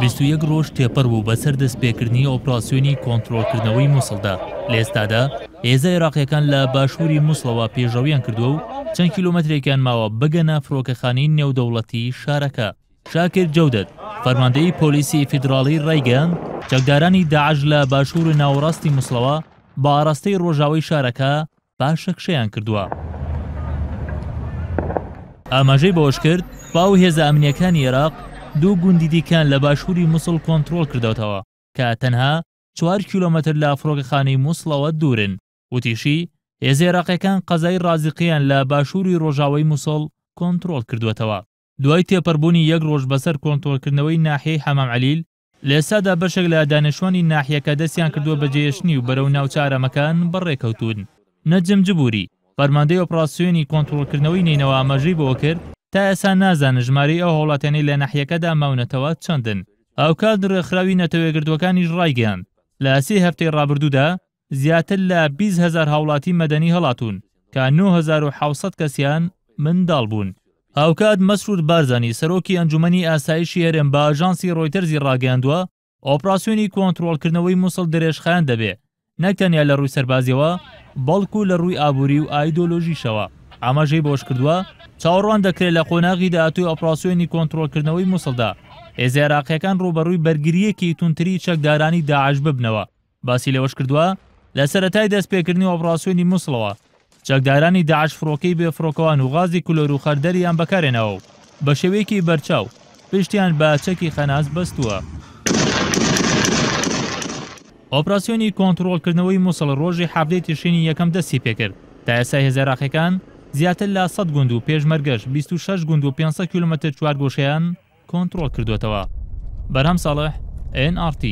21 ڕۆژ تێپەڕ بوو بەسەر دەستپێکردنی ئۆپراسیۆنی کۆنتڕۆلکردنەوەی مووسڵدا. لە ئێستادا هێزە عێراقیەکان لە باشووری مووسڵەوە پێشەویان کردووە و چەند کیلۆمەترێکیان ماوە بگەنە فڕۆکەخانەی نێودەوڵەتی شارەکە. شاکر جەودەت فەرماندەی پۆلیسی فیدراڵی ڕایگەیاند چەکدارانی داعش لە باشوور ناوەڕاستی مووسڵەوە بە ئاراستەی ڕۆژاوای شارەکە پاشەکشەیان کردووە. ئاماژەی بەوەش کرد باو هێزە ئەمنیەکانی عێراق دوو گوندی دیکان لە باشووری مووسڵ کۆنتڕۆڵ کردوتەوە کە تەنها 4 کیلۆمەتر لە فڕۆکەخانەی مووسڵەوە دوورن. وتیشی هێزە عێراقیەکان قەزای رازقیان لە باشووری ڕۆژاوای مووسڵ کۆنتڕۆڵ کردوێتەوە. دوای تێپەڕبوونی 1 ڕۆژ بەسەر کۆنتڕۆڵکردنەوەی ناحیەی حەمام عەلیل، لە ئێستادا بەشێک لە دانیشتوانی ناحیەکە دەستیان کردووە بە جێهێشتنی و بەرەو ناوچە ئارامەکان بەڕێکەوتون. نەجم جبوری فەرماندەی ئۆپراسیۆنی کۆنتڕۆڵکردنەوەی نینەوە ئاماژەی بەوە کرد تا ئێستا نازانن ژمارەی ئەو هەوڵاتیانەی لە ناحیەکەدا ماونەتەوە چەندن. ئاوکات ڕێکخراوی نەتەوەیەکگرتوەکانیش ڕایگەیاند لە 3 هەفتەی ڕابردوودا زیاتر لە 20,000 هاوڵاتی مەدەنی هەڵاتون کە 9,700 کەسیان منداڵ بوون. هاوکات مەسرور بارزانی سەرۆکی ئەنجومەنی ئاسایشی هەرێم بە ئاژانسی ڕۆیتەرزی ڕاگەیاندووە ئۆپراسیۆنی کۆنتڕۆڵکردنەوەی مووسڵ درێژخایەن دەبێ، نەک تەنیا لە ڕووی سەربازیەوە بەڵکو لە ڕووی ئابووری و ئایدۆلۆژیشەوە. ئاماژەی بۆش کردووە چاوەڕوان دەکرێت لە قۆناغی داهاتووی ئۆپراسیۆنی کۆنتڕۆڵکردنەوەی مووسڵدا هێزە عێراقیەکان ڕوبەڕووی بەرگریەکی تونتری چەکدارانی داعش ببنەوە. باسی لەوەش کردووە لە سەرەتای دەستپێکردنی ئۆپراسیۆنی مووسڵەوە چەکدارانی داعش فڕۆکەی بێفڕۆکەوان و غازی کولۆر و خەردەریان بەکارێنەوە و بە شێوەیەکی بەرچاو پشتیان بە چەکی خەناس بەستووە. ئۆپراسیۆنی کۆنتڕۆڵکردنەوەی مووسڵ ڕۆژی حەفتەی تشرینی یەکەم دەستی پێکرد. تا ئێستا هێزە عێراقیەکان زیاتر لە 100 گوند و پێشمەرگەش 26 گوند و 500 کیلۆمەتر چوارگۆشەیان کۆنتڕۆڵ کردوێتەوە. بەرهەم ساڵح، NRT